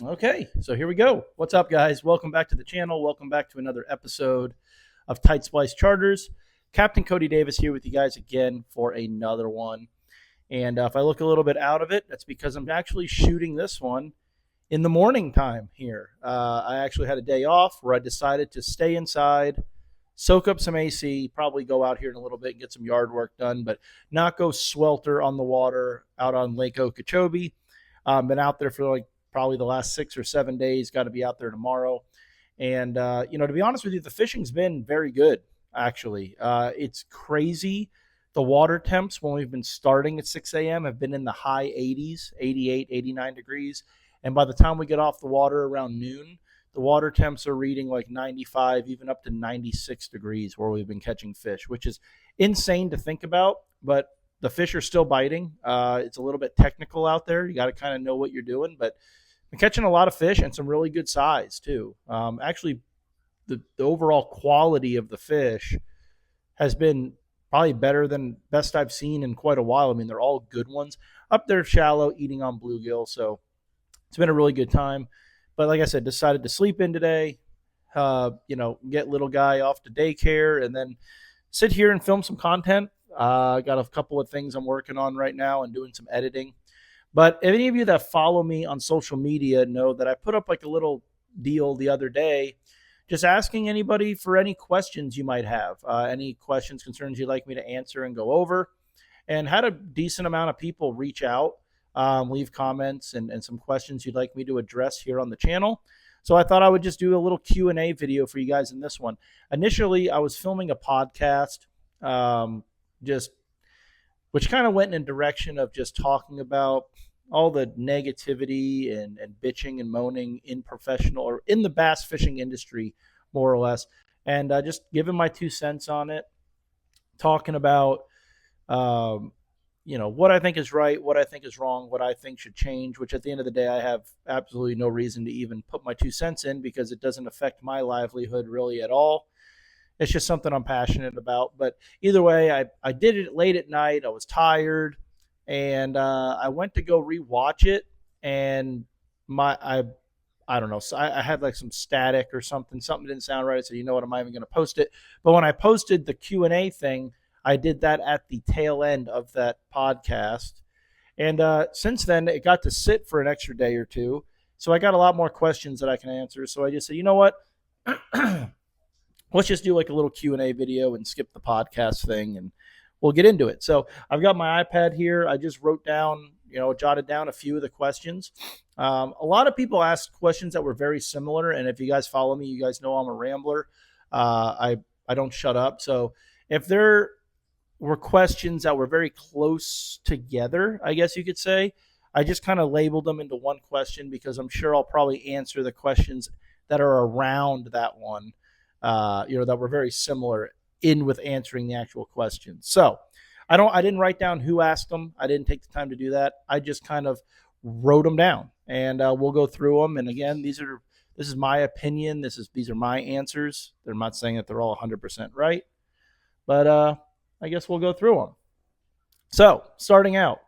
Okay, so here we go. What's up, guys? Welcome back to the channel. Welcome back to another episode of Tight Splice Charters. Captain Cody Davis here with you guys again for another one. And if I look a little bit out of it, that's because I'm actually shooting this one in the morning time here. I actually had a day off where I decided to stay inside, soak up some AC, probably go out here in a little bit and get some yard work done, but not go swelter on the water out on Lake Okeechobee. Been out there for like probably the last 6 or 7 days. Got to be out there tomorrow. And, to be honest with you, the fishing's been very good, actually. It's crazy. The water temps when we've been starting at 6 a.m. have been in the high 80s, 88, 89 degrees. And by the time we get off the water around noon, the water temps are reading like 95, even up to 96 degrees where we've been catching fish, which is insane to think about. But the fish are still biting. It's a little bit technical out there. You got to kind of know what you're doing. But I'm catching a lot of fish and some really good size too. Actually, the overall quality of the fish has been probably better than best I've seen in quite a while. I mean, they're all good ones up there, shallow, eating on bluegill. So it's been a really good time. But like I said, decided to sleep in today. Get little guy off to daycare, and then sit here and film some content. Got a couple of things I'm working on right now and doing some editing. But if any of you that follow me on social media know that I put up like a little deal the other day, just asking anybody for any questions you might have, any questions, concerns you'd like me to answer and go over. And had a decent amount of people reach out, leave comments and some questions you'd like me to address here on the channel. So I thought I would just do a little Q&A video for you guys in this one. Initially, I was filming a podcast, just which kind of went in a direction of just talking about all the negativity and bitching and moaning in professional or in the bass fishing industry, more or less, and just giving my 2 cents on it, talking about what I think is right, what I think is wrong, what I think should change. Which at the end of the day, I have absolutely no reason to even put my 2 cents in because it doesn't affect my livelihood really at all. It's just something I'm passionate about. But either way, I did it late at night. I was tired, and I went to go rewatch it, and I don't know. So I had like some static or something. Something didn't sound right. I said, you know what? I'm not even going to post it. But when I posted the Q&A thing, I did that at the tail end of that podcast. And since then, it got to sit for an extra day or two. So I got a lot more questions that I can answer. So I just said, you know what? Let's just do like a little Q&A video and skip the podcast thing, and we'll get into it. So I've got my iPad here. I just wrote down, jotted down a few of the questions. A lot of people asked questions that were very similar, and if you guys follow me, you guys know I'm a rambler. I don't shut up. So if there were questions that were very close together, I guess you could say, I just kind of labeled them into one question because I'm sure I'll probably answer the questions that are around that one, that were very similar in with answering the actual questions. So I didn't write down who asked them. I didn't take the time to do that. I just kind of wrote them down, and we'll go through them. And again, this is my opinion. These are my answers. They're not saying that they're all 100% right, but I guess we'll go through them. So starting out,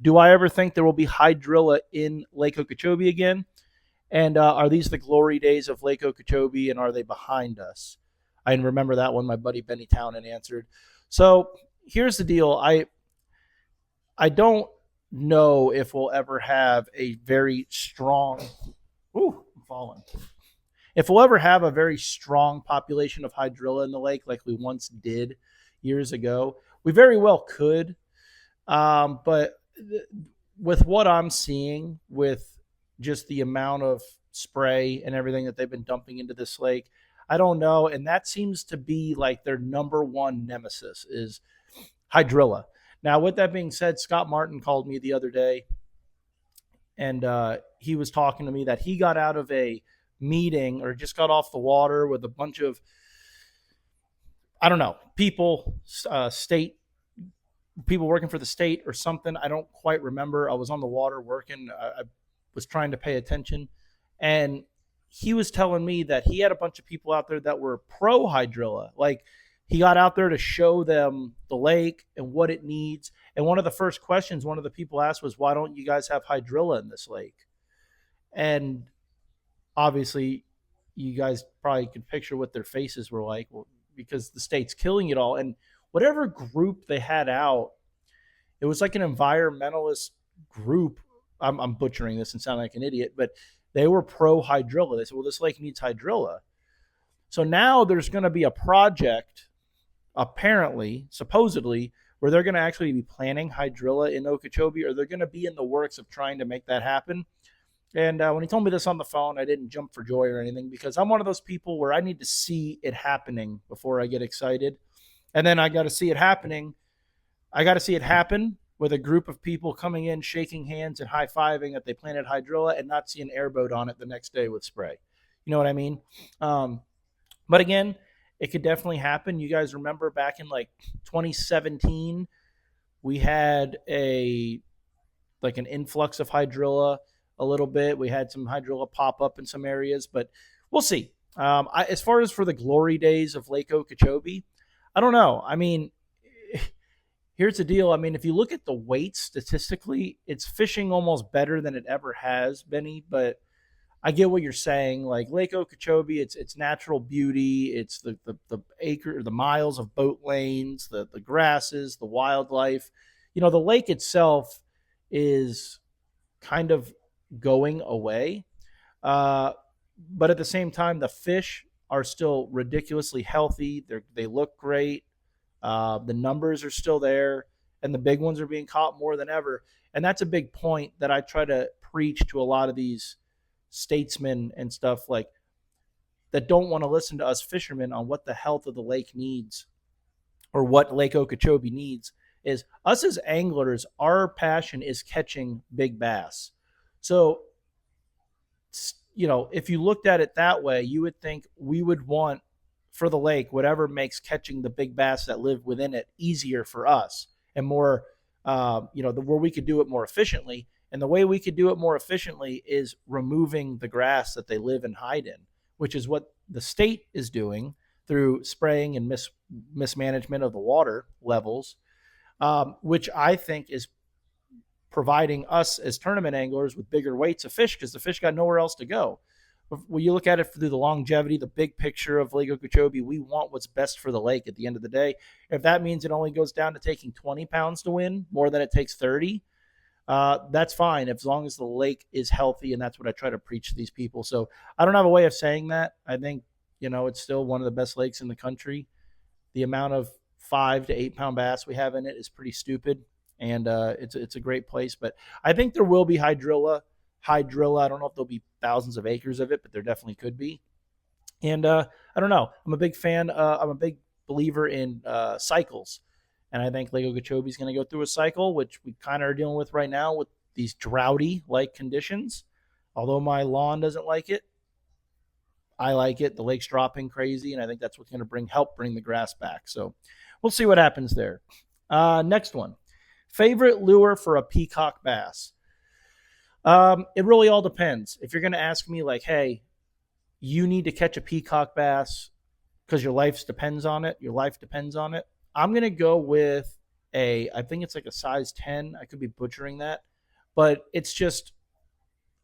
do I ever think there will be hydrilla in Lake Okeechobee again? And are these the glory days of Lake Okeechobee, and are they behind us? I remember that one my buddy Benny Townend answered. So here's the deal. I don't know if we'll ever have a very strong I'm falling. If we'll ever have a very strong population of hydrilla in the lake like we once did years ago. We very well could. But with what I'm seeing with just the amount of spray and everything that they've been dumping into this lake, I don't know. And that seems to be like their number one nemesis is hydrilla. Now, with that being said, Scott Martin called me the other day, and he was talking to me that he got out of a meeting or just got off the water with a bunch of, I don't know, people, state people working for the state or something. I don't quite remember. I was on the water working. I was trying to pay attention. And he was telling me that he had a bunch of people out there that were pro hydrilla. Like, he got out there to show them the lake and what it needs. And one of the first questions one of the people asked was, why don't you guys have hydrilla in this lake? And obviously, you guys probably could picture what their faces were like, well, because the state's killing it all. And whatever group they had out, it was like an environmentalist group. I'm butchering this and sound like an idiot, but they were pro hydrilla. They said, well, this lake needs hydrilla. So now there's going to be a project, apparently, supposedly, where they're going to actually be planning hydrilla in Okeechobee, or they're going to be in the works of trying to make that happen. And when he told me this on the phone, I didn't jump for joy or anything, because I'm one of those people where I need to see it happening before I get excited. And then I got to see it happening. I got to see it happen with a group of people coming in, shaking hands and high fiving that they planted hydrilla, and not see an airboat on it the next day with spray. You know what I mean? But again, it could definitely happen. You guys remember back in like 2017, we had a like an influx of hydrilla a little bit. We had some hydrilla pop up in some areas, but we'll see. As far as for the glory days of Lake Okeechobee, I don't know. I mean, here's the deal. I mean, if you look at the weight statistically, it's fishing almost better than it ever has, Benny. But I get what you're saying. Like Lake Okeechobee, it's natural beauty. It's the acre, the miles of boat lanes, the grasses, the wildlife. You know, the lake itself is kind of going away. Uh, but at the same time, the fish are still ridiculously healthy. They look great. The numbers are still there, and the big ones are being caught more than ever. And that's a big point that I try to preach to a lot of these statesmen and stuff like that don't want to listen to us fishermen on what the health of the lake needs or what Lake Okeechobee needs. Is us as anglers, our passion is catching big bass. So, you know, if you looked at it that way, you would think we would want for the lake whatever makes catching the big bass that live within it easier for us and more, where we could do it more efficiently. And the way we could do it more efficiently is removing the grass that they live and hide in, which is what the state is doing through spraying and mismanagement of the water levels, which I think is providing us as tournament anglers with bigger weights of fish because the fish got nowhere else to go. When you look at it through the longevity, the big picture of Lake Okeechobee, we want what's best for the lake at the end of the day. If that means it only goes down to taking 20 pounds to win more than it takes 30, that's fine as long as the lake is healthy, and that's what I try to preach to these people. So I don't have a way of saying that. I think, it's still one of the best lakes in the country. The amount of 5 to 8 pound bass we have in it is pretty stupid, and it's a great place. But I think there will be hydrilla. I don't know if there'll be thousands of acres of it, but there definitely could be. And I don't know. I'm a big fan. I'm a big believer in cycles. And I think Lake Okeechobee is going to go through a cycle, which we kind of are dealing with right now with these droughty-like conditions. Although my lawn doesn't like it, I like it. The lake's dropping crazy, and I think that's what's going to help bring the grass back. So we'll see what happens there. Next one. Favorite lure for a peacock bass? It really all depends. If you're going to ask me, like, hey, you need to catch a peacock bass because your life depends on it. I'm going to go with I think it's like a size 10. I could be butchering that, but it's just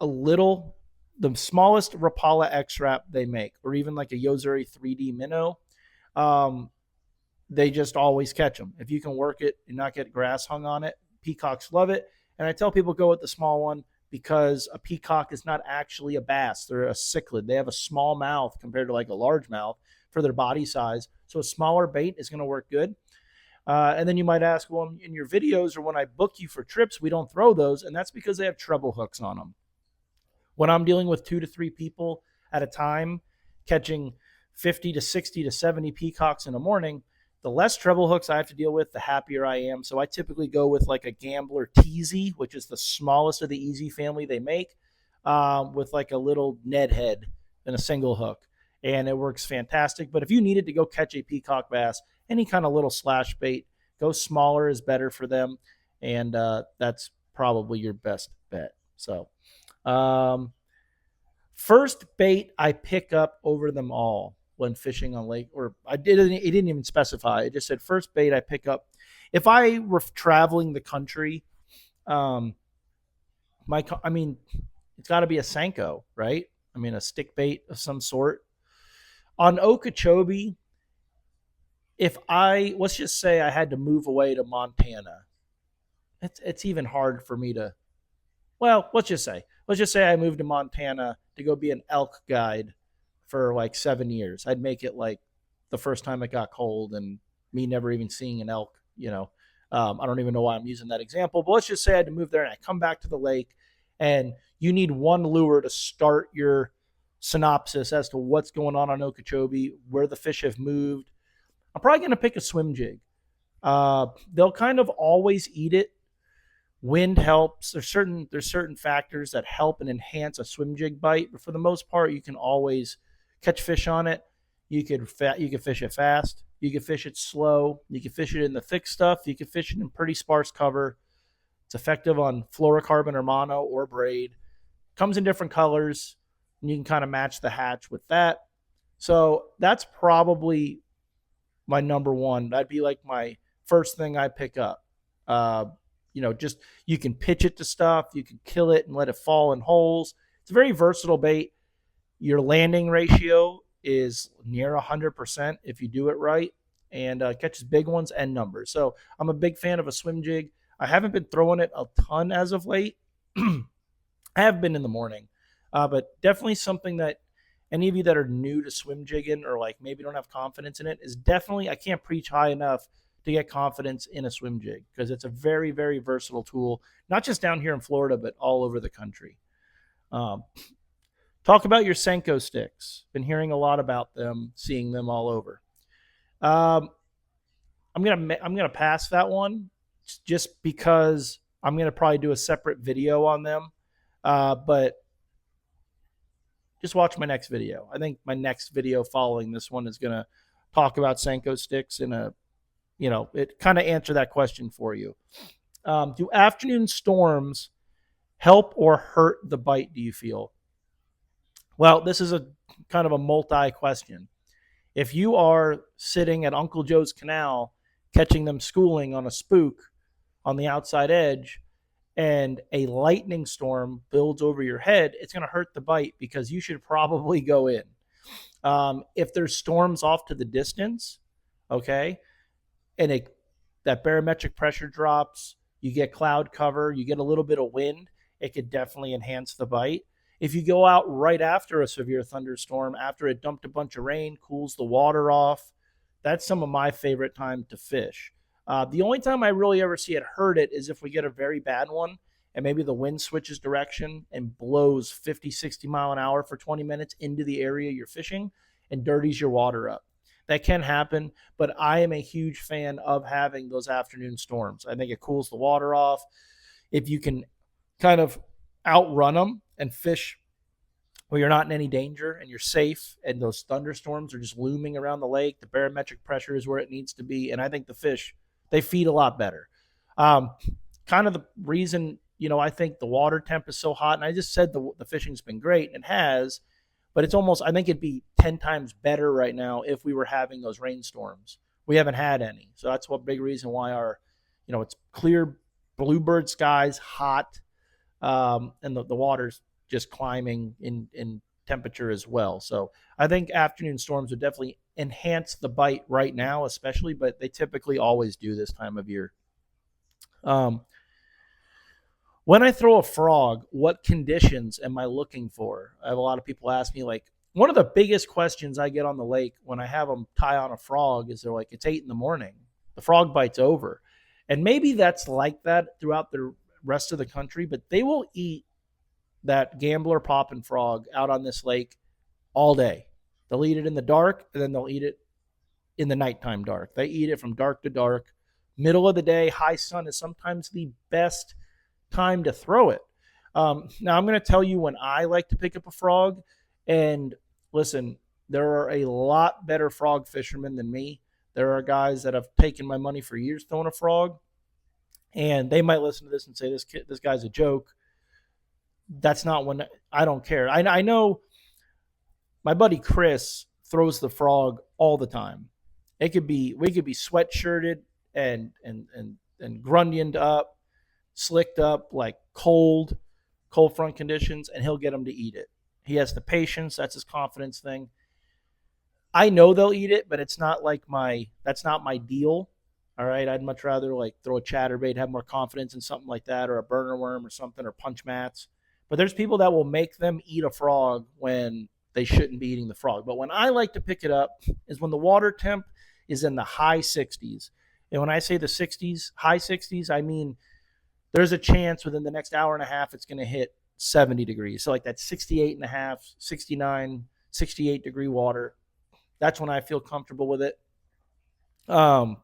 the smallest Rapala X-Wrap they make, or even like a Yozuri 3D Minnow. They just always catch them. If you can work it and not get grass hung on it, peacocks love it. And I tell people go with the small one because a peacock is not actually a bass. They're a cichlid. They have a small mouth compared to like a large mouth for their body size. So a smaller bait is going to work good. And then you might ask, well, in your videos or when I book you for trips, we don't throw those. And that's because they have treble hooks on them. When I'm dealing with 2 to 3 people at a time, catching 50 to 60 to 70 peacocks in a morning, the less treble hooks I have to deal with, the happier I am. So I typically go with like a Gambler TZ, which is the smallest of the Easy family they make, with like a little Ned head and a single hook. And it works fantastic. But if you needed to go catch a peacock bass, any kind of little slash bait, go smaller is better for them. And that's probably your best bet. So first bait I pick up over them all when fishing on lake, or it didn't even specify. It just said first bait I pick up. If I were traveling the country, it's it's got to be a Senko, right? I mean, a stick bait of some sort. On Okeechobee, if I, let's just say I had to move away to Montana, it's even hard for me to, well, let's just say I moved to Montana to go be an elk guide for like 7 years. I'd make it like the first time it got cold and me never even seeing an elk, I don't even know why I'm using that example, but let's just say I had to move there and I come back to the lake and you need one lure to start your synopsis as to what's going on Okeechobee, where the fish have moved. I'm probably going to pick a swim jig. They'll kind of always eat it. Wind helps. There's certain factors that help and enhance a swim jig bite, but for the most part, you can always catch fish on it. You can fish it fast. You can fish it slow. You can fish it in the thick stuff. You can fish it in pretty sparse cover. It's effective on fluorocarbon or mono or braid. Comes in different colors, and you can kind of match the hatch with that. So that's probably my number one. That'd be like my first thing I pick up. Uh, just you can pitch it to stuff, you can kill it and let it fall in holes. It's a very versatile bait. Your landing ratio is near 100% if you do it right, and catches big ones and numbers. So I'm a big fan of a swim jig. I haven't been throwing it a ton as of late. I have been in the morning, but definitely something that any of you that are new to swim jigging or like maybe don't have confidence in it is definitely, I can't preach high enough to get confidence in a swim jig because it's a very, very versatile tool, not just down here in Florida, but all over the country. Um, Talk about your Senko sticks. Been hearing a lot about them, seeing them all over. Um, I'm gonna pass that one just because I'm gonna probably do a separate video on them. But just watch my next video. I think my next video following this one is gonna talk about Senko sticks in a, it kind of answer that question for you. Do afternoon storms help or hurt the bite? Do you feel? Well, this is a kind of a multi question. If you are sitting at Uncle Joe's Canal catching them schooling on a spook on the outside edge and a lightning storm builds over your head, it's going to hurt the bite because you should probably go in. If there's storms off to the distance, okay, and that barometric pressure drops, you get cloud cover, you get a little bit of wind, it could definitely enhance the bite. If you go out right after a severe thunderstorm, after it dumped a bunch of rain, cools the water off, that's some of my favorite time to fish. The only time I really ever see it hurt it is if we get a very bad one and maybe the wind switches direction and blows 50, 60 mile an hour for 20 minutes into the area you're fishing and dirties your water up. That can happen, but I am a huge fan of having those afternoon storms. I think it cools the water off. If you can kind of outrun them and fish where you're not in any danger and you're safe and those thunderstorms are just looming around the lake, the barometric pressure is where it needs to be, and I think the fish, they feed a lot better. Um, Kind of the reason, I think the water temp is so hot, and I just said the fishing's been great, and it has, but it's almost, I think it'd be 10 times better right now if we were having those rainstorms. We haven't had any. So that's one big reason why it's clear bluebird skies, hot, and the water's just climbing in temperature as well. So I think afternoon storms would definitely enhance the bite right now, especially, but they typically always do this time of year. Um, when I throw a frog, what conditions am I looking for? I have a lot of people ask me, like, one of the biggest questions I get on the lake when I have them tie on a frog is they're like, it's 8 in the morning. The frog bite's over. And maybe that's like that throughout the rest of the country, but they will eat that gambler popping frog out on this lake all day. They'll eat it in the dark, and then they'll eat it in the nighttime dark. They eat it from dark to dark. Middle of the day, high sun is sometimes the best time to throw it. Now, I'm going to tell you when I like to pick up a frog. And listen, there are a lot better frog fishermen than me. There are guys that have taken my money for years throwing a frog, and they might listen to this and say, this guy's a joke. That's not when I don't care. I know my buddy Chris throws the frog all the time. We could be sweatshirted and grundioned up, slicked up, like cold. cold front conditions, and he'll get them to eat it. He has the patience. That's his confidence thing. I know they'll eat it, but it's not like that's not my deal. All right. I'd much rather like throw a chatterbait, have more confidence in something like that, or a burner worm or something, or punch mats. But there's people that will make them eat a frog when they shouldn't be eating the frog. But when I like to pick it up is when the water temp is in the high 60s. And when I say the 60s, high 60s, I mean there's a chance within the next hour and a half it's going to hit 70 degrees. So like that 68 and a half, 69, 68-degree water. That's when I feel comfortable with it. Um,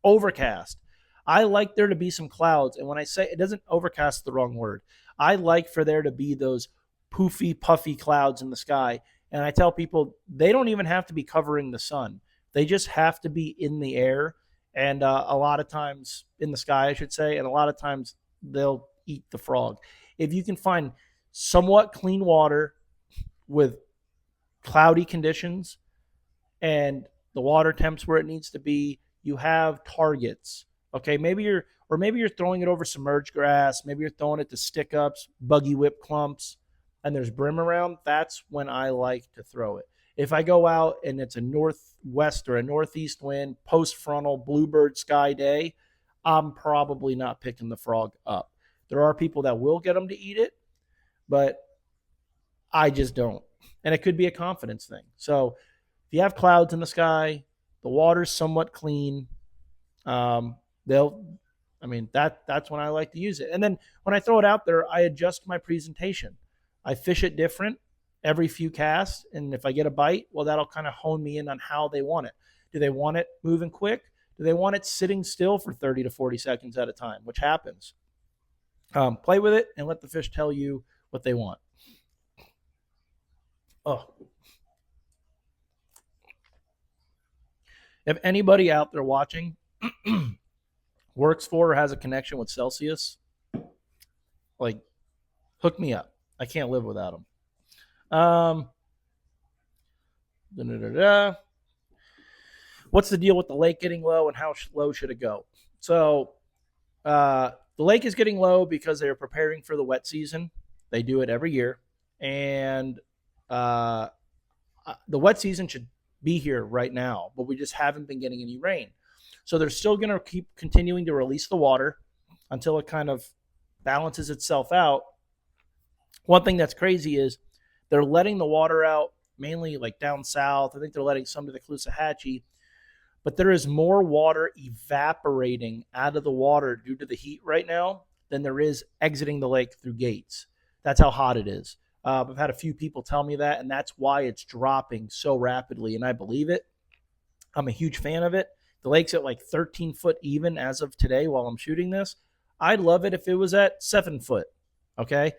Overcast. I like there to be some clouds. And when I say it doesn't overcast, the wrong word. I like for there to be those poofy, puffy clouds in the sky. And I tell people they don't even have to be covering the sun. They just have to be in the air and a lot of times in the sky, I should say. And a lot of times they'll eat the frog. If you can find somewhat clean water with cloudy conditions and the water temps where it needs to be, you have targets. Okay, maybe you're throwing it over submerged grass, maybe you're throwing it to stick ups, buggy whip clumps, and there's brim around. That's when I like to throw it. If I go out and it's a northwest or a northeast wind, post frontal, bluebird sky day, I'm probably not picking the frog up. There are people that will get them to eat it, but I just don't. And it could be a confidence thing. So if you have clouds in the sky, the water's somewhat clean, they'll, I mean, that's when I like to use it. And then when I throw it out there, I adjust my presentation. I fish it different every few casts. And if I get a bite, well, that'll kind of hone me in on how they want it. Do they want it moving quick? Do they want it sitting still for 30 to 40 seconds at a time, which happens? Play with it and let the fish tell you what they want. Oh, if anybody out there watching works for or has a connection with Celsius, like hook me up. I can't live without them. What's the deal with the lake getting low and how low should it go? So the lake is getting low because they're preparing for the wet season. They do it every year. And the wet season should be here right now, but we just haven't been getting any rain. So they're still going to keep continuing to release the water until it kind of balances itself out. One thing that's crazy is they're letting the water out mainly like down south. I think they're letting some to the Caloosahatchee, but there is more water evaporating out of the water due to the heat right now than there is exiting the lake through gates. That's how hot it is. I've had a few people tell me that, and that's why it's dropping so rapidly, and I believe it. I'm a huge fan of it. The lake's at like 13 foot even as of today while I'm shooting this. I'd love it if it was at 7 foot, okay?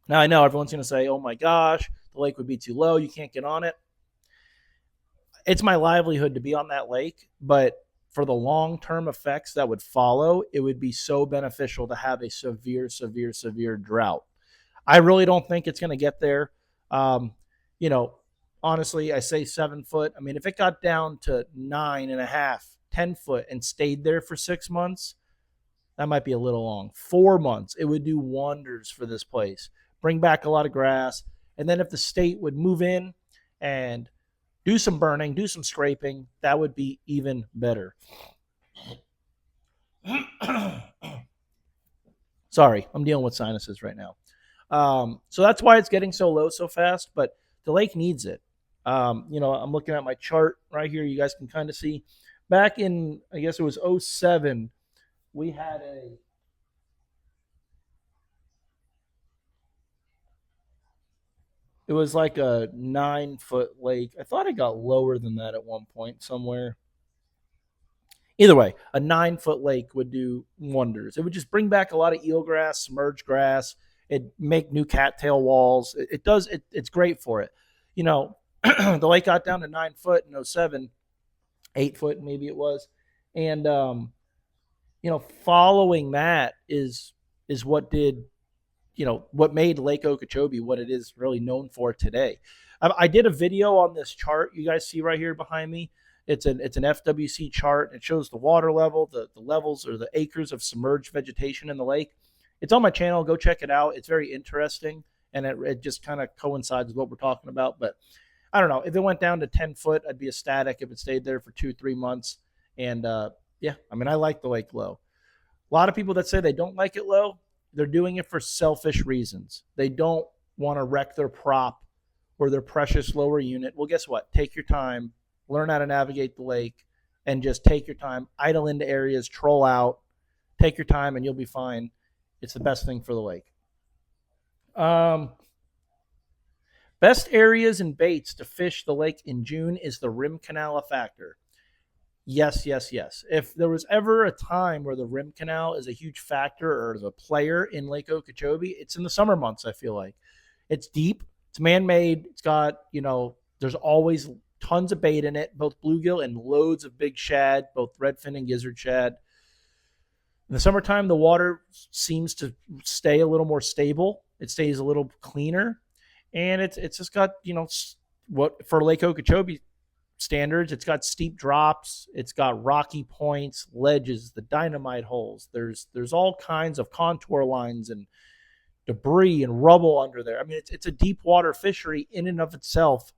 Now, I know everyone's going to say, oh my gosh, the lake would be too low. You can't get on it. It's my livelihood to be on that lake, but for the long-term effects that would follow, it would be so beneficial to have a severe, severe, severe drought. I really don't think it's going to get there. Honestly, I say 7 foot. I mean, if it got down to 9.5, 10 foot and stayed there for 6 months, that might be a little long. 4 months, it would do wonders for this place. Bring back a lot of grass. And then if the state would move in and do some burning, do some scraping, that would be even better. Sorry, I'm dealing with sinuses right now. So that's why it's getting so low so fast, but the lake needs it. I'm looking at my chart right here. You guys can kind of see back in, I guess it was 07, we had it was like a 9 foot lake. I thought it got lower than that at one point somewhere. Either way, a 9 foot lake would do wonders. It would just bring back a lot of eelgrass, submerged grass. It'd make new cattail walls. It's great for it. The lake got down to 9 foot in 07, 8 foot maybe it was. And, following that is what did, what made Lake Okeechobee what it is really known for today. I did a video on this chart you guys see right here behind me. It's an FWC chart. It shows the water level, the levels or the acres of submerged vegetation in the lake. It's on my channel. Go check it out. It's very interesting, and it just kind of coincides with what we're talking about. But I don't know. If it went down to 10 foot, I'd be ecstatic. If it stayed there for 2, 3 months, and yeah, I mean, I like the lake low. A lot of people that say they don't like it low, they're doing it for selfish reasons. They don't want to wreck their prop or their precious lower unit. Well, guess what? Take your time, learn how to navigate the lake, and just take your time. Idle into areas, troll out, take your time, and you'll be fine. It's the best thing for the lake. Um, Best areas and baits to fish the lake in June is the rim canal a factor. Yes, yes, yes. If there was ever a time where the rim canal is a huge factor or the player in Lake Okeechobee, it's in the summer months, I feel like. It's deep, it's man made, it's got, there's always tons of bait in it, both bluegill and loads of big shad, both redfin and gizzard shad. In the summertime, the water seems to stay a little more stable. It stays a little cleaner, and it's just got what for Lake Okeechobee standards. It's got steep drops. It's got rocky points, ledges, the dynamite holes. There's all kinds of contour lines and debris and rubble under there. I mean, it's a deep water fishery in and of itself.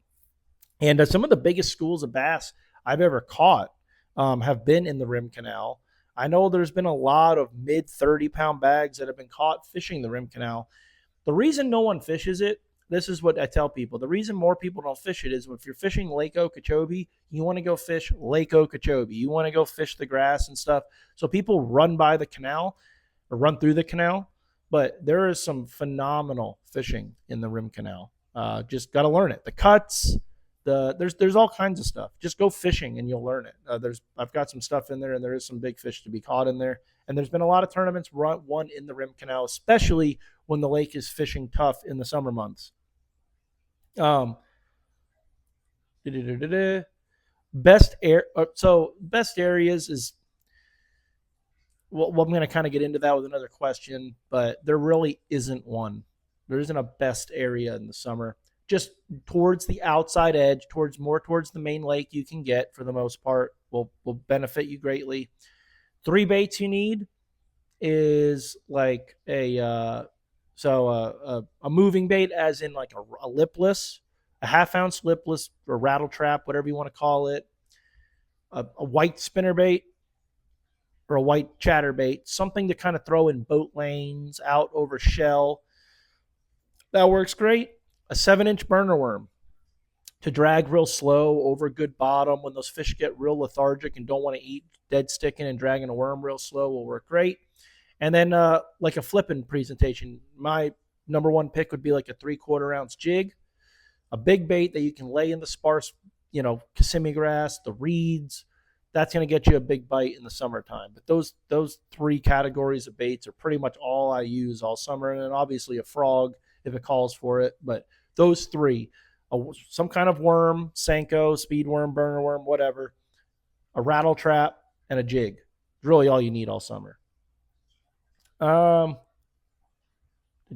And some of the biggest schools of bass I've ever caught have been in the rim canal. I know there's been a lot of mid 30-pound bags that have been caught fishing the rim canal. The reason no one fishes it, this is what I tell people. The reason more people don't fish it is if you're fishing Lake Okeechobee, you want to go fish Lake Okeechobee. You want to go fish the grass and stuff. So people run by the canal or run through the canal. But there is some phenomenal fishing in the rim canal. Just got to learn it. The cuts, there's all kinds of stuff. Just go fishing and you'll learn it. I've got some stuff in there, and there is some big fish to be caught in there. And there's been a lot of tournaments won in the rim canal, especially when the lake is fishing tough in the summer months. Best air. So best areas is. Well, I'm going to kind of get into that with another question, but there really isn't one. There isn't a best area in the summer. Just towards the outside edge, towards the main lake you can get for the most part will benefit you greatly. 3 baits you need is like a moving bait, as in like a lipless, a half-ounce lipless or rattle trap, whatever you want to call it, a white spinner bait or a white chatterbait, something to kind of throw in boat lanes, out over shell. That works great. A 7-inch burner worm to drag real slow over good bottom when those fish get real lethargic and don't want to eat, dead sticking and dragging a worm real slow will work great. And then like a flipping presentation, my number one pick would be like a 3/4 ounce jig, a big bait that you can lay in the sparse, Kissimmee grass, the reeds. That's going to get you a big bite in the summertime. But those 3 categories of baits are pretty much all I use all summer. And then obviously a frog if it calls for it. But those 3, some kind of worm, Senko, speed worm, burner worm, whatever, a rattle trap, and a jig. It's really all you need all summer. How do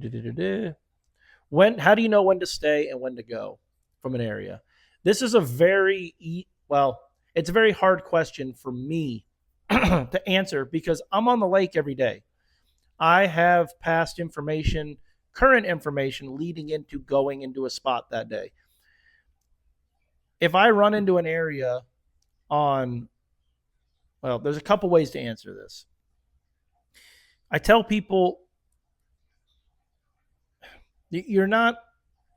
you know when to stay and when to go from an area? This is it's a very hard question for me to answer because I'm on the lake every day. I have past information, current information leading into going into a spot that day. If I run into an area there's a couple ways to answer this. I tell people you're not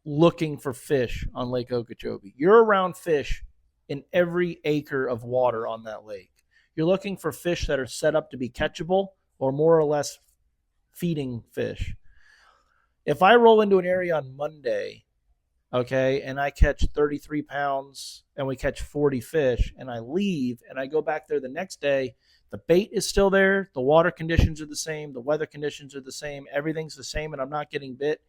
looking for fish on Lake Okeechobee. You're around fish in every acre of water on that lake. You're looking for fish that are set up to be catchable or more or less feeding fish. If I roll into an area on Monday, okay, and I catch 33 pounds and we catch 40 fish and I leave and I go back there the next day, the bait is still there, the water conditions are the same, the weather conditions are the same, everything's the same, and I'm not getting bit,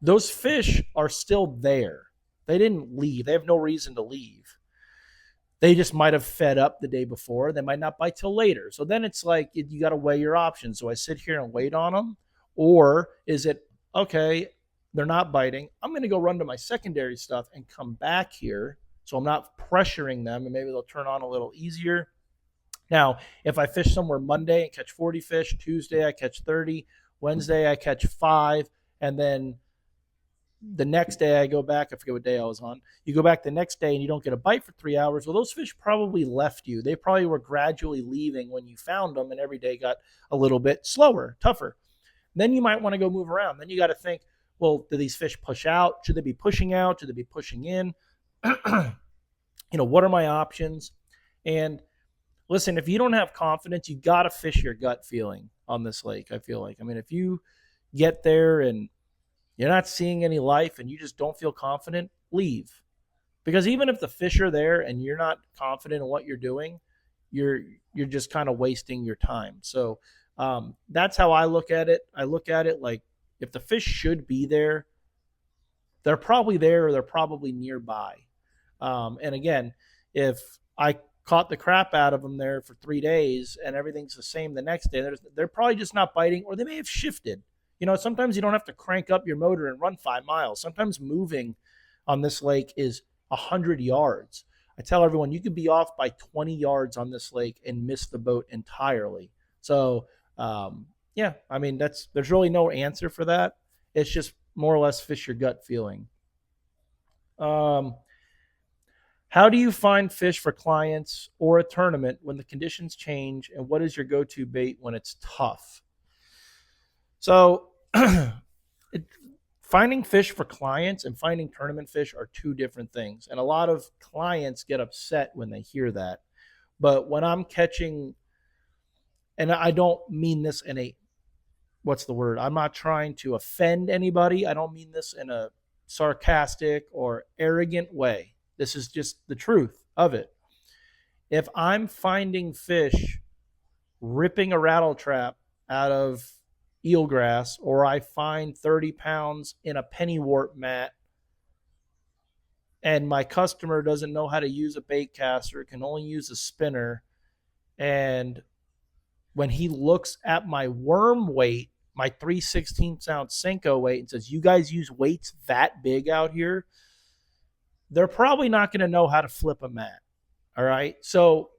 those fish are still there. They didn't leave. They have no reason to leave. They just might have fed up the day before. They might not bite till later. So then it's like you got to weigh your options. Do I sit here and wait on them? Or is it, okay, they're not biting. I'm going to go run to my secondary stuff and come back here so I'm not pressuring them and maybe they'll turn on a little easier. Now, if I fish somewhere Monday and catch 40 fish, Tuesday I catch 30, Wednesday I catch 5, and then the next day I go back. I forget what day I was on. You go back the next day and you don't get a bite for 3 hours. Well, those fish probably left you. They probably were gradually leaving when you found them, and every day got a little bit slower, tougher. Then you might want to go move around. Then you got to think, well, do these fish push out? Should they be pushing out? Should they be pushing in? What are my options? And listen, if you don't have confidence, you got to fish your gut feeling on this lake. I feel like, I mean, if you get there and you're not seeing any life and you just don't feel confident, leave. Because even if the fish are there and you're not confident in what you're doing, you're just kind of wasting your time. So that's how I look at it. I look at it like, if the fish should be there, they're probably there or they're probably nearby. And again, if I caught the crap out of them there for 3 days and everything's the same the next day, they're probably just not biting, or they may have shifted. Sometimes you don't have to crank up your motor and run 5 miles. Sometimes moving on this lake is 100 yards. I tell everyone, you could be off by 20 yards on this lake and miss the boat entirely. So, yeah, I mean, there's really no answer for that. It's just more or less fish your gut feeling. Um, how do you find fish for clients or a tournament when the conditions change? And what is your go-to bait when it's tough? So, finding fish for clients and finding tournament fish are two different things. And a lot of clients get upset when they hear that. But when I'm catching, and I don't mean this in a, what's the word? I'm not trying to offend anybody. I don't mean this in a sarcastic or arrogant way. This is just the truth of it. If I'm finding fish ripping a rattle trap out of eelgrass, or I find 30 pounds in a pennywort mat, and my customer doesn't know how to use a bait caster, can only use a spinner, and when he looks at my worm weight, my 3/16 ounce Senko weight, and says, "You guys use weights that big out here," they're probably not going to know how to flip a mat. All right. So,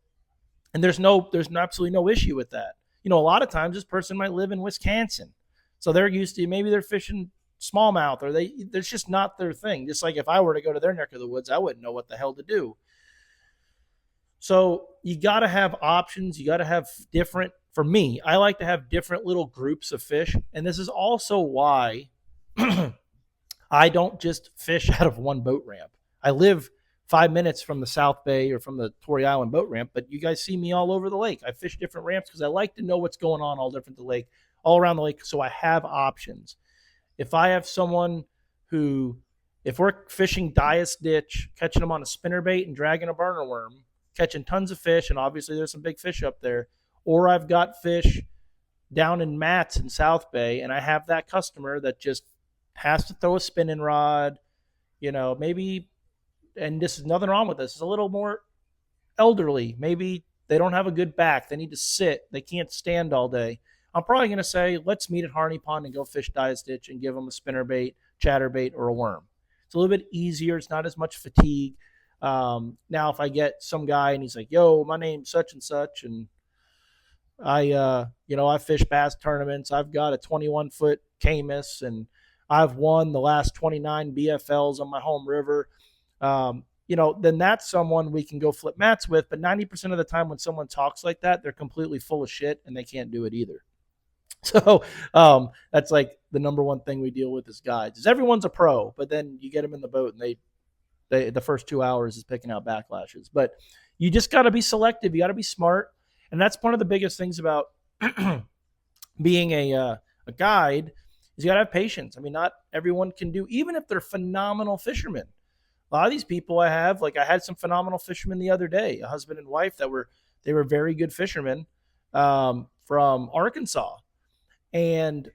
and there's absolutely no issue with that. A lot of times this person might live in Wisconsin. So they're used to, maybe they're fishing smallmouth, or that's just not their thing. Just like if I were to go to their neck of the woods, I wouldn't know what the hell to do. So you got to have options. You got to have different, for me, I like to have different little groups of fish. And this is also why I don't just fish out of one boat ramp. I live 5 minutes from the South Bay or from the Torrey Island boat ramp, but you guys see me all over the lake. I fish different ramps because I like to know what's going on all around the lake, so I have options. If I have someone who, if we're fishing Dias Ditch, catching them on a spinnerbait and dragging a burner worm, catching tons of fish, and obviously there's some big fish up there, or I've got fish down in mats in South Bay, and I have that customer that just has to throw a spinning rod, maybe, and this is nothing wrong with this, it's a little more elderly. Maybe they don't have a good back. They need to sit. They can't stand all day. I'm probably going to say, let's meet at Harney Pond and go fish Dias Ditch and give them a spinnerbait, chatterbait, or a worm. It's a little bit easier. It's not as much fatigue. Now, if I get some guy and he's like, "Yo, my name's such and such, and I fish bass tournaments. I've got a 21-foot Camus, and I've won the last 29 BFLs on my home river." Then that's someone we can go flip mats with. But 90% of the time when someone talks like that, they're completely full of shit and they can't do it either. So that's like the number one thing we deal with as guides is everyone's a pro, but then you get them in the boat and they the first 2 hours is picking out backlashes. But you just got to be selective. You got to be smart. And that's one of the biggest things about being a guide is you got to have patience. I mean, not everyone can do, even if they're phenomenal fishermen. A lot of these people I had some phenomenal fishermen the other day, a husband and wife they were very good fishermen from Arkansas. And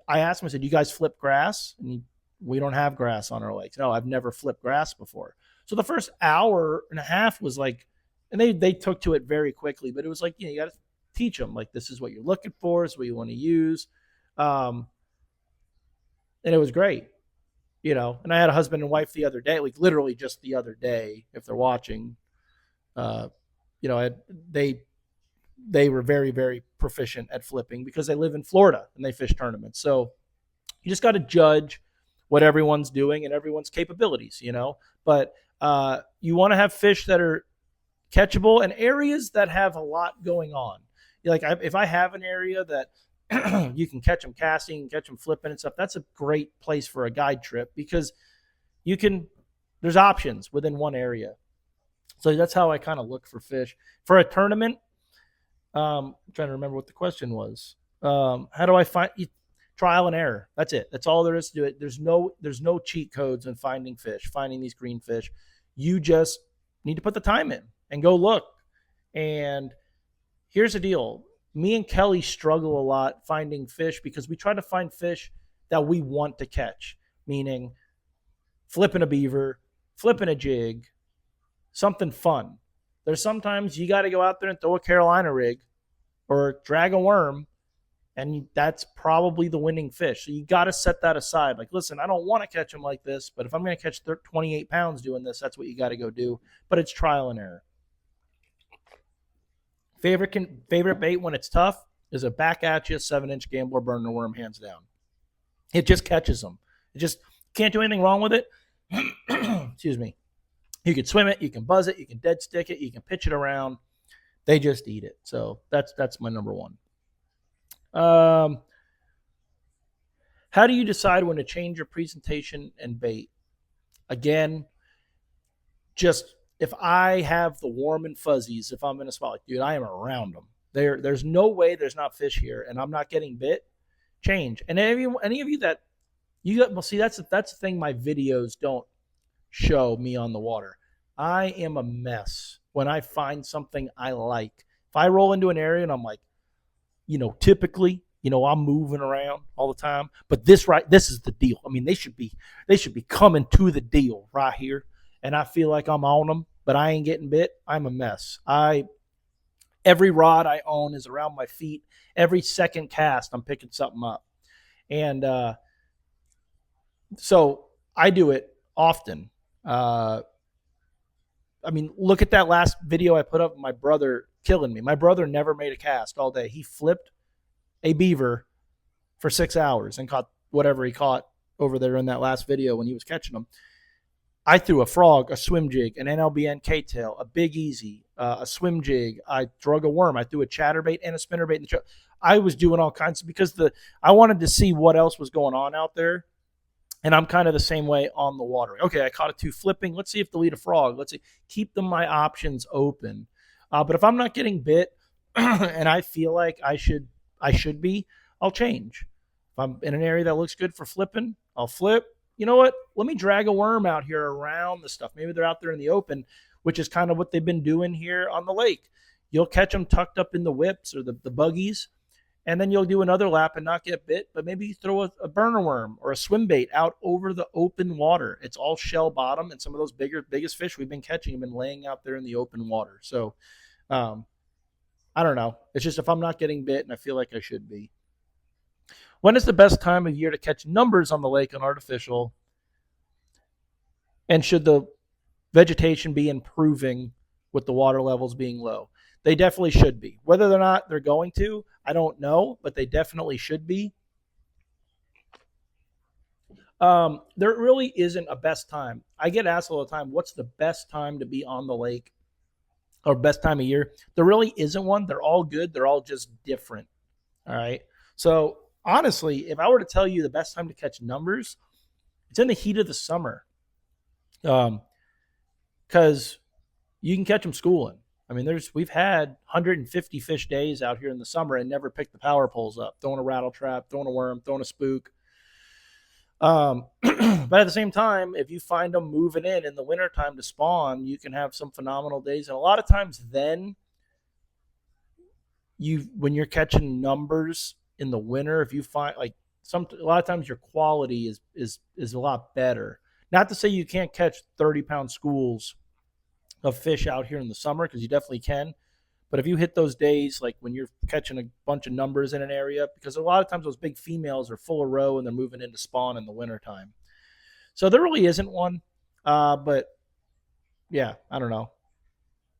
I asked him, I said, "You guys flip grass?" And we don't have grass on our lakes. No, I've never flipped grass before. So the first hour and a half was like, and they took to it very quickly, but it was like, you got to teach them, like, this is what you're looking for, this is what you want to use. And it was great. And I had a husband and wife the other day, like literally just the other day, if they're watching, they they were very, very proficient at flipping because they live in Florida and they fish tournaments. So you just got to judge what everyone's doing and everyone's capabilities, you know. But you want to have fish that are catchable and areas that have a lot going on. Like if I have an area that you can catch them casting, catch them flipping and stuff, that's a great place for a guide trip because you can. There's options within one area. So that's how I kind of look for fish for a tournament. I'm trying to remember what the question was. How do I find trial and error? That's it. That's all there is to do it. There's no cheat codes in finding fish, finding these green fish. You just need to put the time in and go look. And here's the deal. Me and Kelly struggle a lot finding fish because we try to find fish that we want to catch, meaning flipping a beaver, flipping a jig, something fun. There's sometimes you got to go out there and throw a Carolina rig or drag a worm, and that's probably the winning fish. So you got to set that aside. Like, listen, I don't want to catch them like this, but if I'm going to catch 28 pounds doing this, that's what you got to go do. But it's trial and error. Favorite bait when it's tough is a back at you 7-inch gambler burner worm, hands down. It just catches them. It just can't do anything wrong with it. Excuse me. You can swim it, you can buzz it, you can dead stick it, you can pitch it around. They just eat it. So that's my number one. How do you decide when to change your presentation and bait? Again, just if I have the warm and fuzzies, if I'm in a spot like, dude, I am around them. There's no way there's not fish here, and I'm not getting bit. Change. And any of you that you got, well, see, that's the thing. My videos don't show me on the water. I am a mess when I find something I like. If I roll into an area and I'm like, typically, I'm moving around all the time, but this is the deal. I mean, they should be coming to the deal right here, and I feel like I'm on them, but I ain't getting bit. I'm a mess. Every rod I own is around my feet. Every second cast, I'm picking something up, and so I do it often. Look at that last video I put up of my brother killing me. My brother never made a cast all day. He flipped a beaver for 6 hours and caught whatever he caught over there in that last video when he was catching them. I threw a frog, a swim jig, an NLBN K-tail, a Big Easy, a swim jig. I drug a worm. I threw a chatterbait and a spinnerbait. I was doing all kinds because I wanted to see what else was going on out there. And I'm kind of the same way on the water. Okay, I caught a 2 flipping. Let's see if they'll eat a frog. Let's see. Keep my options open. But if I'm not getting bit and I feel like I should be, I'll change. If I'm in an area that looks good for flipping, I'll flip. You know what? Let me drag a worm out here around the stuff. Maybe they're out there in the open, which is kind of what they've been doing here on the lake. You'll catch them tucked up in the whips or the buggies, and then you'll do another lap and not get bit, but maybe you throw a burner worm or a swim bait out over the open water. It's all shell bottom, and some of those biggest fish we've been catching have been laying out there in the open water. So I don't know. It's just if I'm not getting bit and I feel like I should be. When is the best time of year to catch numbers on the lake on artificial? And should the vegetation be improving with the water levels being low? They definitely should be. Whether or not they're going to, I don't know, but they definitely should be. There really isn't a best time. I get asked all the time, what's the best time to be on the lake or best time of year? There really isn't one. They're all good. They're all just different. All right. So honestly, if I were to tell you the best time to catch numbers, it's in the heat of the summer. Because you can catch them schooling. I mean, we've had 150 fish days out here in the summer and never picked the power poles up, throwing a rattle trap, throwing a worm, throwing a spook. But at the same time, if you find them moving in the wintertime to spawn, you can have some phenomenal days. And a lot of times then, when you're catching numbers in the winter, if you find a lot of times your quality is a lot better. Not to say you can't catch 30-pound schools of fish out here in the summer, because you definitely can. But if you hit those days, like when you're catching a bunch of numbers in an area, because a lot of times those big females are full of roe and they're moving into spawn in the wintertime. So there really isn't one. But yeah, I don't know.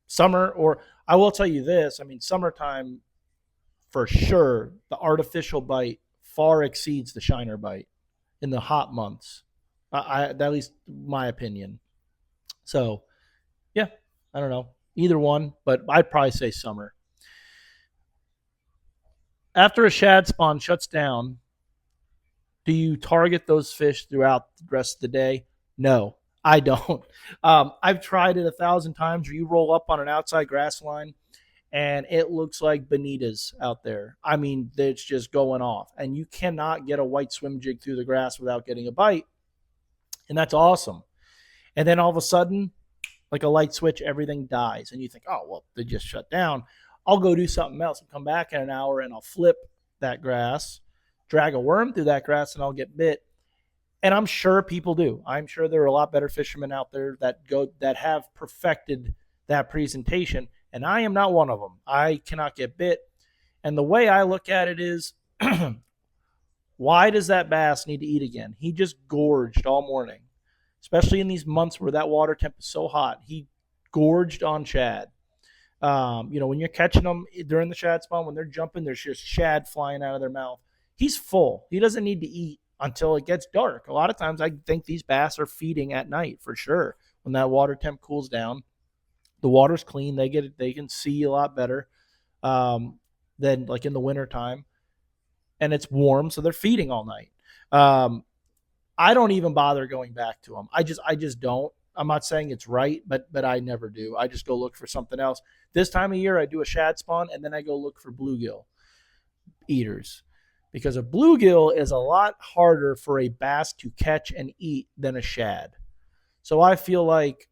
Summer, or I will tell you this. I mean, summertime for sure, the artificial bite far exceeds the shiner bite in the hot months. At least my opinion. So yeah, I don't know either one, but I'd probably say summer. After a shad spawn shuts down, do you target those fish throughout the rest of the day? No, I don't. I've tried it 1,000 times. Where you roll up on an outside grass line and it looks like bonitas out there. I mean, it's just going off, and you cannot get a white swim jig through the grass without getting a bite, and that's awesome. And then all of a sudden, like a light switch, everything dies, and you think, oh well, they just shut down. I'll go do something else and come back in an hour, and I'll flip that grass, drag a worm through that grass, and I'll get bit. And I'm sure people do. I'm sure there are a lot better fishermen out there that have perfected that presentation, and I am not one of them. I cannot get bit. And the way I look at it is, why does that bass need to eat again? He just gorged all morning, especially in these months where that water temp is so hot. He gorged on shad. When you're catching them during the shad spawn, when they're jumping, there's just shad flying out of their mouth. He's full. He doesn't need to eat until it gets dark. A lot of times I think these bass are feeding at night for sure. When that water temp cools down, the water's clean. They can see a lot better than like in the wintertime. And it's warm, so they're feeding all night. I don't even bother going back to them. I just don't. I'm not saying it's right, but I never do. I just go look for something else. This time of year, I do a shad spawn, and then I go look for bluegill eaters, because a bluegill is a lot harder for a bass to catch and eat than a shad. So I feel like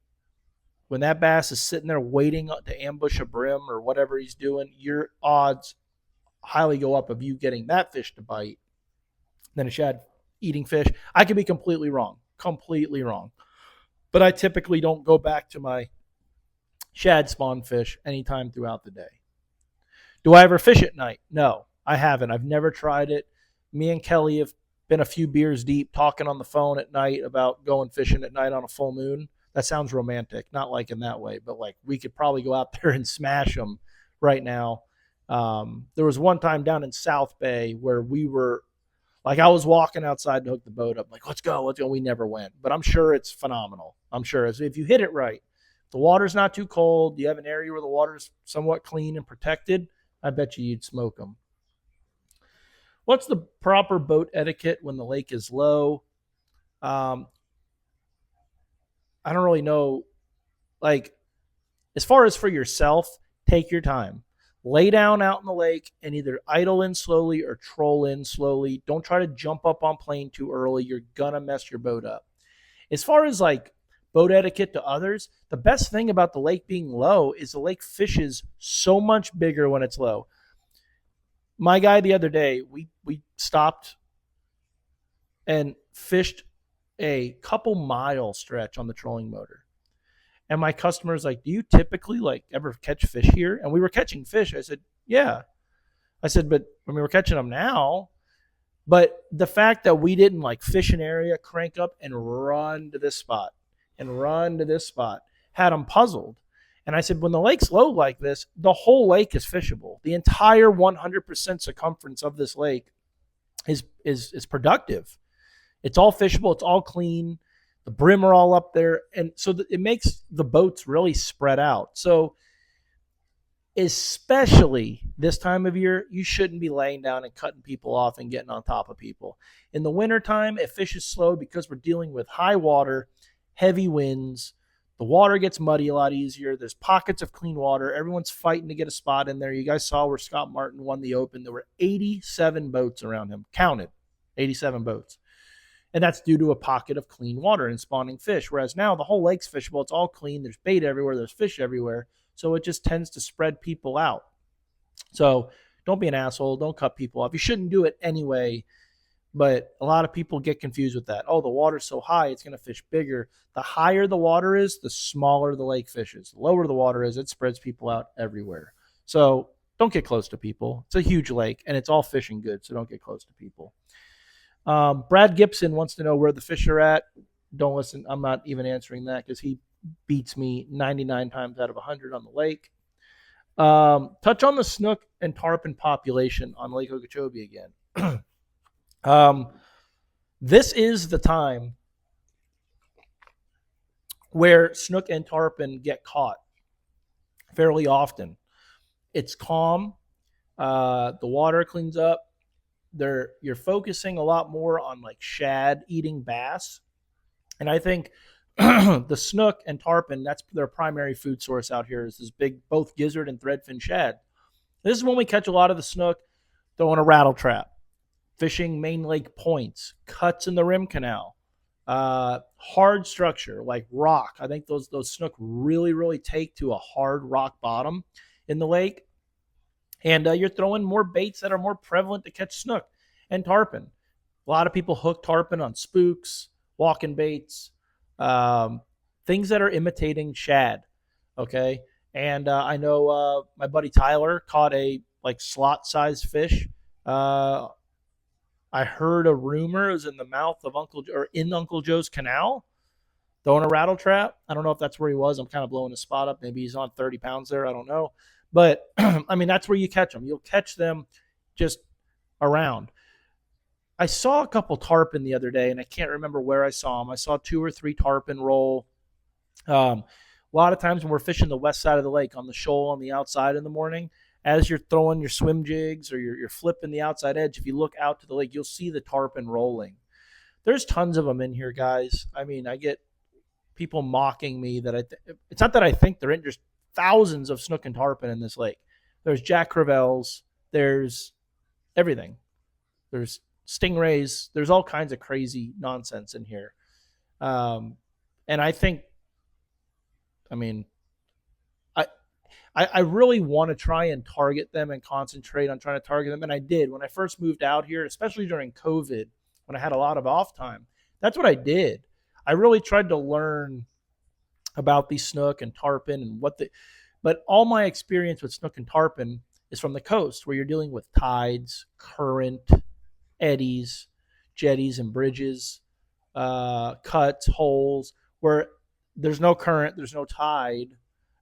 when that bass is sitting there waiting to ambush a brim or whatever he's doing, your odds highly go up of you getting that fish to bite than a shad eating fish. I could be completely wrong, but I typically don't go back to my shad spawn fish anytime throughout the day. Do I ever fish at night? No, I haven't. I've never tried it. Me and Kelly have been a few beers deep talking on the phone at night about going fishing at night on a full moon. That sounds romantic, not like in that way, but like we could probably go out there and smash them right now. There was one time down in South Bay where we were like, I was walking outside to hook the boat up, like, let's go. We never went, but I'm sure it's phenomenal. I'm sure if you hit it right, the water's not too cold, you have an area where the water's somewhat clean and protected, I bet you'd smoke them. What's the proper boat etiquette when the lake is low? Um, I don't really know. Like, as far as for yourself, take your time. Lay down out in the lake and either idle in slowly or troll in slowly. Don't try to jump up on plane too early. You're going to mess your boat up. As far as like boat etiquette to others, the best thing about the lake being low is the lake fishes so much bigger when it's low. My guy the other day, we stopped and fished a couple mile stretch on the trolling motor. And my customer's like, do you typically like ever catch fish here? And we were catching fish. I said, yeah. I said, but I mean, we're catching them now. But the fact that we didn't like fish an area, crank up and run to this spot had them puzzled. And I said, when the lake's low like this, the whole lake is fishable. The entire 100% circumference of this lake is productive. It's all fishable. It's all clean. The brim are all up there. And so it makes the boats really spread out. So especially this time of year, you shouldn't be laying down and cutting people off and getting on top of people. In the wintertime, if fish is slow, because we're dealing with high water, heavy winds, the water gets muddy a lot easier. There's pockets of clean water. Everyone's fighting to get a spot in there. You guys saw where Scott Martin won the Open. There were 87 boats around him, counted 87 boats. And that's due to a pocket of clean water and spawning fish. Whereas now the whole lake's fishable. It's all clean. There's bait everywhere. There's fish everywhere. So it just tends to spread people out. So don't be an asshole. Don't cut people off. You shouldn't do it anyway. But a lot of people get confused with that. Oh, the water's so high, it's going to fish bigger. The higher the water is, the smaller the lake fishes. The lower the water is, it spreads people out everywhere. So don't get close to people. It's a huge lake, and it's all fishing good, so don't get close to people. Brad Gibson wants to know where the fish are at. Don't listen. I'm not even answering that because he beats me 99 times out of 100 on the lake. Touch on the snook and tarpon population on Lake Okeechobee again. um, this is the time where snook and tarpon get caught fairly often. It's calm. The water cleans up. You're focusing a lot more on like shad eating bass, and I think the snook and tarpon, that's their primary food source out here, is this big both gizzard and threadfin shad. This is when we catch a lot of the snook throwing a rattle trap, fishing main lake points, cuts in the rim canal, hard structure like rock. I think those snook really take to a hard rock bottom in the lake, and you're throwing more baits that are more prevalent to catch snook and tarpon. A lot of people hook tarpon on spooks, walking baits, um, things that are imitating shad. Okay, and I know my buddy Tyler caught a like slot sized fish. Uh, I heard a rumor it was in the mouth of Uncle Joe's canal, throwing a rattle trap. I don't know if that's where he was. I'm kind of blowing his spot up. Maybe he's on 30 pounds there. I don't know. But I mean, that's where you catch them. You'll catch them just around. I saw a couple tarpon the other day, and I can't remember where I saw them. I saw 2 or 3 tarpon roll. A lot of times when we're fishing the west side of the lake on the shoal on the outside in the morning, as you're throwing your swim jigs or you're flipping the outside edge, if you look out to the lake, you'll see the tarpon rolling. There's tons of them in here, guys. I mean, I get people mocking me that it's not that I think they're in. There's thousands of snook and tarpon in this lake. There's jack crevalles. There's everything. There's stingrays. There's all kinds of crazy nonsense in here. Um, and I think, I mean, I I really want to try and target them and concentrate on trying to target them. And I did when I first moved out here, especially during COVID, when I had a lot of off time. That's what I did. I really tried to learn about the snook and tarpon and but all my experience with snook and tarpon is from the coast where you're dealing with tides, current, eddies, jetties, and bridges, cuts, holes, where there's no current, there's no tide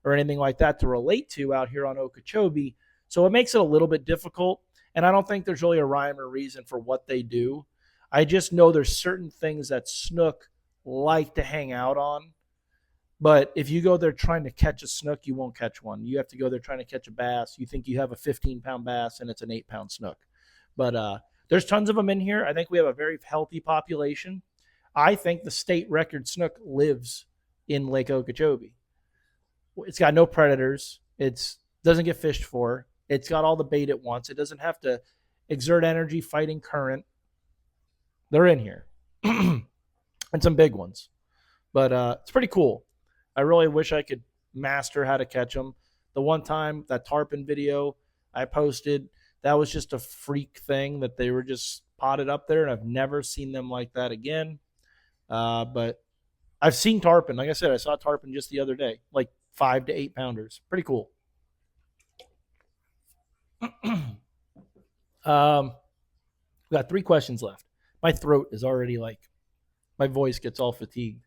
or anything like that to relate to out here on Okeechobee. So it makes it a little bit difficult. And I don't think there's really a rhyme or reason for what they do. I just know there's certain things that snook like to hang out on. But if you go there trying to catch a snook, you won't catch one. You have to go there trying to catch a bass. You think you have a 15-pound bass and it's an 8-pound snook. But there's tons of them in here. I think we have a very healthy population. I think the state record snook lives in Lake Okeechobee. It's got no predators. It doesn't get fished for. It's got all the bait it wants. It doesn't have to exert energy fighting current. They're in here. And some big ones. But it's pretty cool. I really wish I could master how to catch them. The one time, that tarpon video I posted, that was just a freak thing that they were just potted up there, and I've never seen them like that again. But I've seen tarpon. Like I said, I saw tarpon just the other day, like 5 to 8 pounders. Pretty cool. We got 3 questions left. My throat is already like, my voice gets all fatigued.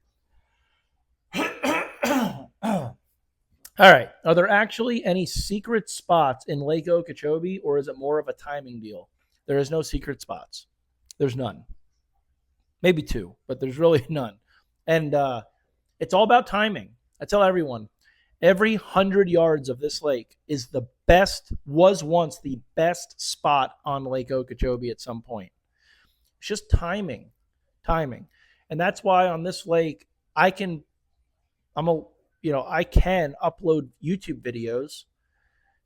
All right. Are there actually any secret spots in Lake Okeechobee, or is it more of a timing deal? There is no secret spots. There's none. Maybe 2, but there's really none. And it's all about timing. I tell everyone, every 100 yards of this lake was once the best spot on Lake Okeechobee at some point. It's just timing. And that's why on this lake, I can upload YouTube videos,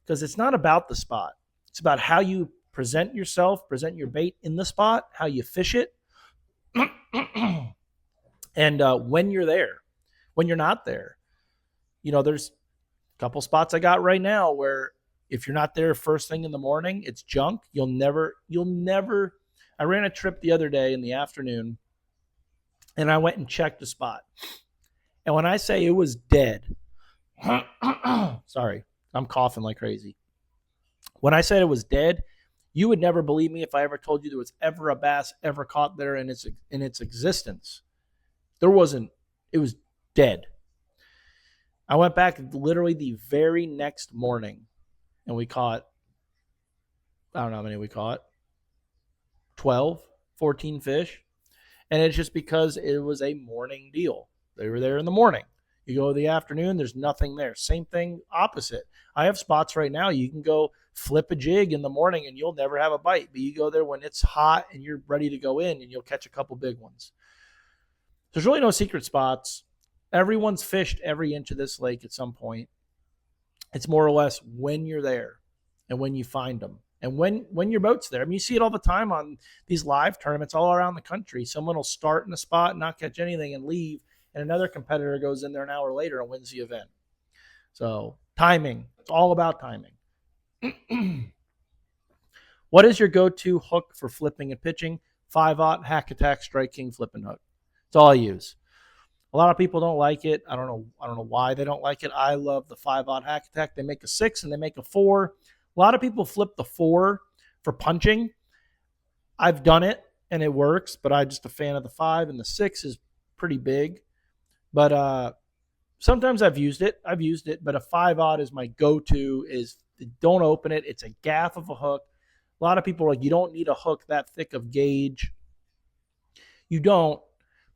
because it's not about the spot. It's about how you present yourself, present your bait in the spot, how you fish it, and when you're there, when you're not there. There's a couple spots I got right now where if you're not there first thing in the morning, it's junk. You'll never. I ran a trip the other day in the afternoon, and I went and checked the spot. And when I say it was dead, sorry, I'm coughing like crazy. When I said it was dead, you would never believe me if I ever told you there was ever a bass ever caught there in its existence. There wasn't. It was dead. I went back literally the very next morning, and we caught, I don't know how many we caught, 12, 14 fish. And it's just because it was a morning deal. They were there in the morning. You go in the afternoon, there's nothing there. Same thing, opposite. I have spots right now. You can go flip a jig in the morning and you'll never have a bite. But you go there when it's hot and you're ready to go in and you'll catch a couple big ones. There's really no secret spots. Everyone's fished every inch of this lake at some point. It's more or less when you're there and when you find them. And when your boat's there. I mean, you see it all the time on these live tournaments all around the country. Someone will start in a spot, not catch anything, and leave, and another competitor goes in there an hour later and wins the event. So timing. It's all about timing. What is your go-to hook for flipping and pitching? 5/0 Hack Attack Strike King flipping hook. It's all I use. A lot of people don't like it. I don't know why they don't like it. I love the 5/0 Hack Attack. They make a 6 and they make a 4. A lot of people flip the 4 for punching. I've done it and it works, but I'm just a fan of the 5, and the 6 is pretty big. But sometimes I've used it, but a 5/0 is my go-to. Is don't open it. It's a gaff of a hook. A lot of people are like, you don't need a hook that thick of gauge. You don't.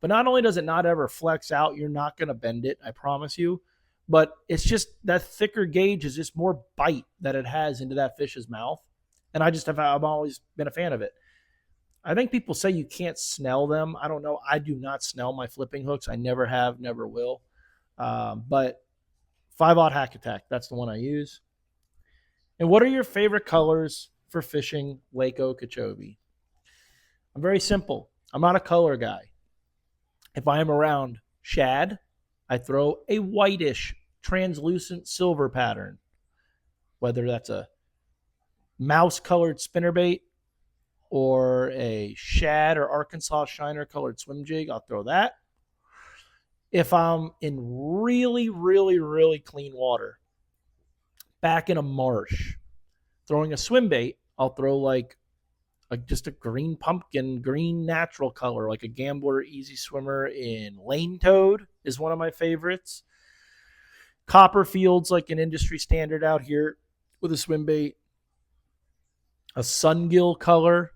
But not only does it not ever flex out, you're not going to bend it, I promise you. But it's just that thicker gauge is just more bite that it has into that fish's mouth. And I've always been a fan of it. I think people say you can't snell them. I don't know. I do not snell my flipping hooks. I never have, never will. But 5/0 Hack Attack, that's the one I use. And what are your favorite colors for fishing Lake Okeechobee? I'm very simple. I'm not a color guy. If I am around shad, I throw a whitish, translucent silver pattern. Whether that's a mouse-colored spinnerbait or a shad or Arkansas shiner-colored swim jig, I'll throw that. If I'm in really, really, really clean water, back in a marsh, throwing a swim bait, I'll throw like just a green pumpkin, green natural color, like a Gambler Easy Swimmer in Lane Toad is one of my favorites. Copperfield's like an industry standard out here with a swim bait. A Sungill color,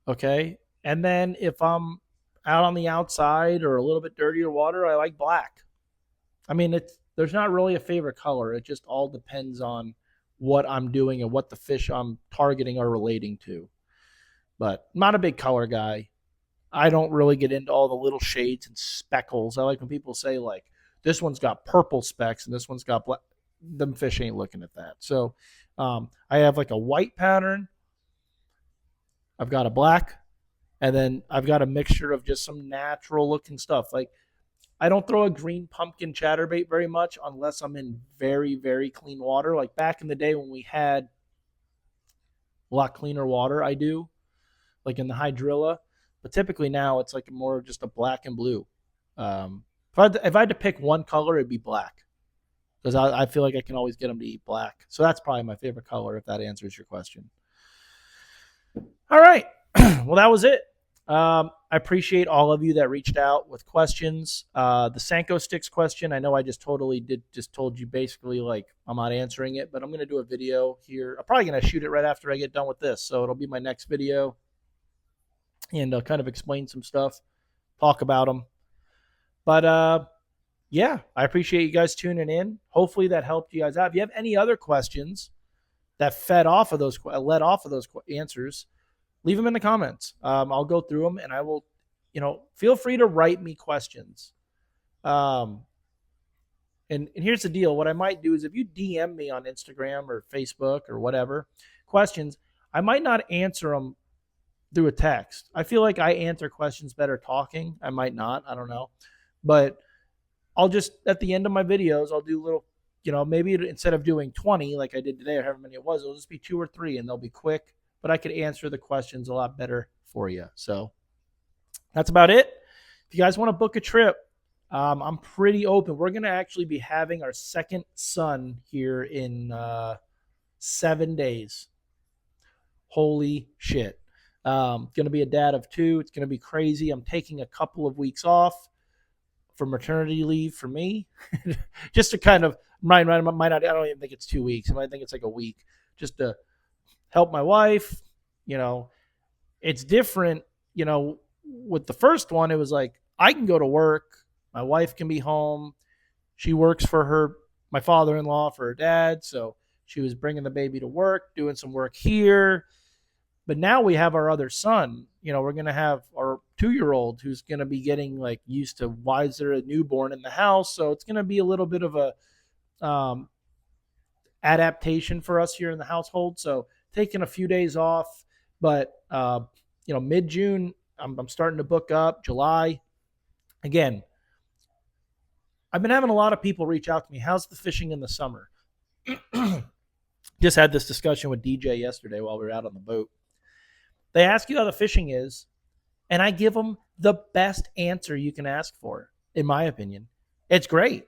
okay? And then if I'm out on the outside or a little bit dirtier water, I like black. I mean, there's not really a favorite color. It just all depends on what I'm doing and what the fish I'm targeting are relating to. But I'm not a big color guy. I don't really get into all the little shades and speckles. I like when people say, like, this one's got purple specks and this one's got black. Them fish ain't looking at that. So I have like a white pattern. I've got a black. And then I've got a mixture of just some natural looking stuff. Like, I don't throw a green pumpkin chatterbait very much unless I'm in very, very clean water. Like back in the day when we had a lot cleaner water, I do. Like in the Hydrilla, but typically now it's like more just a black and blue. If I had to pick one color, it'd be black, because I feel like I can always get them to eat black. So that's probably my favorite color, if that answers your question. All right. Well, that was it. I appreciate all of you that reached out with questions. The Senko Sticks question, I know I just told you basically like I'm not answering it, but I'm going to do a video here. I'm probably going to shoot it right after I get done with this. So it'll be my next video. And I'll kind of explain some stuff, talk about them. But yeah, I appreciate you guys tuning in. Hopefully that helped you guys out. If you have any other questions that led off of those answers, leave them in the comments. I'll go through them, and I will, feel free to write me questions. And here's the deal. What I might do is if you DM me on Instagram or Facebook or whatever questions, I might not answer them through a text. I feel like I answer questions better talking. I might not. I don't know. But I'll just, at the end of my videos, I'll do little, maybe instead of doing 20 like I did today or however many it was, it'll just be 2 or 3 and they'll be quick. But I could answer the questions a lot better for you. So that's about it. If you guys want to book a trip, I'm pretty open. We're going to actually be having our second son here in 7 days. Holy shit. Going to be a dad of 2. It's going to be crazy. I'm taking a couple of weeks off for maternity leave for me, just to kind of I don't even think it's 2 weeks. I might think it's like a week, just to help my wife. You know, it's different. You know, with the first one, it was like I can go to work, my wife can be home. She works for my father-in-law for her dad, so she was bringing the baby to work, doing some work here. But now we have our other son. You know, we're going to have our 2-year-old who's going to be getting like used to why is there a newborn in the house. So it's going to be a little bit of a um, adaptation for us here in the household. So taking a few days off, but mid June, I'm starting to book up. July, again, I've been having a lot of people reach out to me. How's the fishing in the summer? Just had this discussion with DJ yesterday while we were out on the boat. They ask you how the fishing is, and I give them the best answer you can ask for, in my opinion. It's great.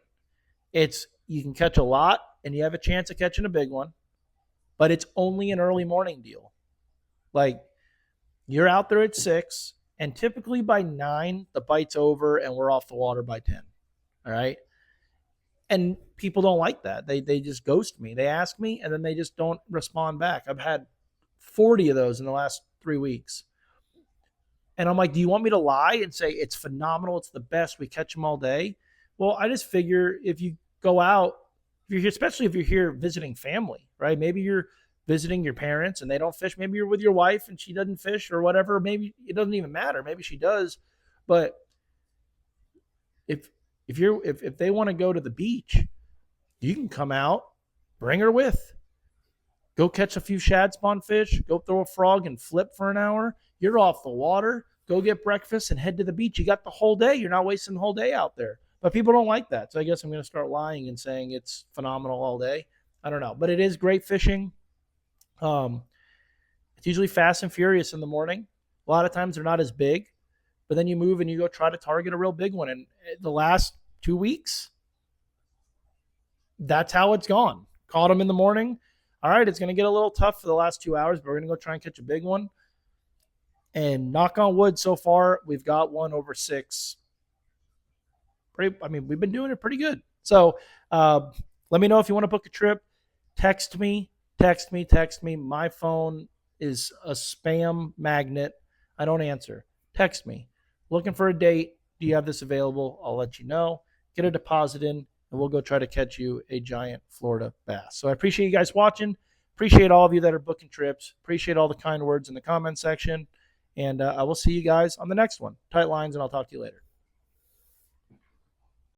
You can catch a lot, and you have a chance of catching a big one, but it's only an early morning deal. Like, you're out there at 6, and typically by 9, the bite's over, and we're off the water by 10. All right? And people don't like that. They just ghost me. They ask me, and then they just don't respond back. I've had 40 of those in the last 3 weeks. And I'm like, do you want me to lie and say it's phenomenal, it's the best, we catch them all day? Well, I just figure if you go out, if you're here, especially if you're here visiting family, right? Maybe you're visiting your parents and they don't fish. Maybe you're with your wife and she doesn't fish or whatever. Maybe it doesn't even matter. Maybe she does. But if they want to go to the beach, you can come out, bring her with. Go catch a few shad spawn fish, go throw a frog and flip for an hour. You're off the water. Go get breakfast and head to the beach. You got the whole day. You're not wasting the whole day out there. But people don't like that. So I guess I'm going to start lying and saying it's phenomenal all day. I don't know. But it is great fishing. It's usually fast and furious in the morning. A lot of times they're not as big. But then you move and you go try to target a real big one. And the last 2 weeks, that's how it's gone. Caught them in the morning. All right, it's going to get a little tough for the last 2 hours, but we're going to go try and catch a big one. And knock on wood, so far, we've got one over 6. We've been doing it pretty good. So let me know if you want to book a trip. Text me. My phone is a spam magnet. I don't answer. Text me. Looking for a date. Do you have this available? I'll let you know. Get a deposit in, and we'll go try to catch you a giant Florida bass. So I appreciate you guys watching. Appreciate all of you that are booking trips. Appreciate all the kind words in the comment section. And I will see you guys on the next one. Tight lines, and I'll talk to you later.